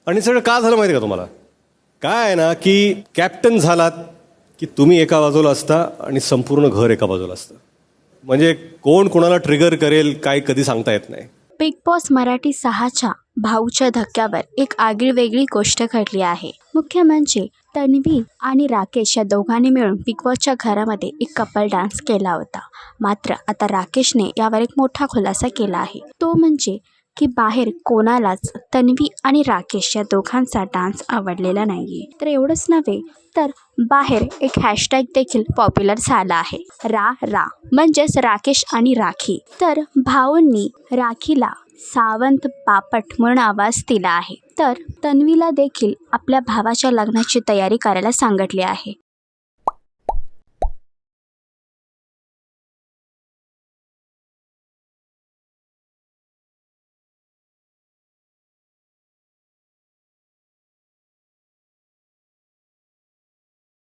आणि सगळं का झालं माहिती का तुम्हाला? काय आहे ना की कॅप्टन झालात की तुम्ही एका बाजूला असता आणि संपूर्ण घर एका बाजूला असतं. म्हणजे कोण कोणाला ट्रिगर करेल काय कधी सांगता येत नाही. बिग बॉस मराठी 6च्या भाऊच्या धक्क्यावर एक आगळीवेगळी गोष्ट घडली आहे. मुख्य म्हणजे तन्वी आणि राकेश या दोघांनी मिळून बिग बॉसच्या घरामध्ये एक कपल डान्स केला होता. मात्र आता राकेशने यावर एक मोठा खुलासा केला आहे. तो म्हणजे की बाहेर कोणालाच तन्वी आणि राकेश या दोघांचा डान्स आवडलेला नाहीये. तर एवढंच नव्हे तर बाहेर एक हॅशटॅग देखील पॉप्युलर झाला आहे, रा रा, म्हणजेच राकेश आणि राखी. तर भाऊंनी राखीला सावंत बापट म्हणून आवाज दिला आहे. तर तन्वीला देखील आपल्या भावाच्या लग्नाची तयारी करायला सांगितली आहे.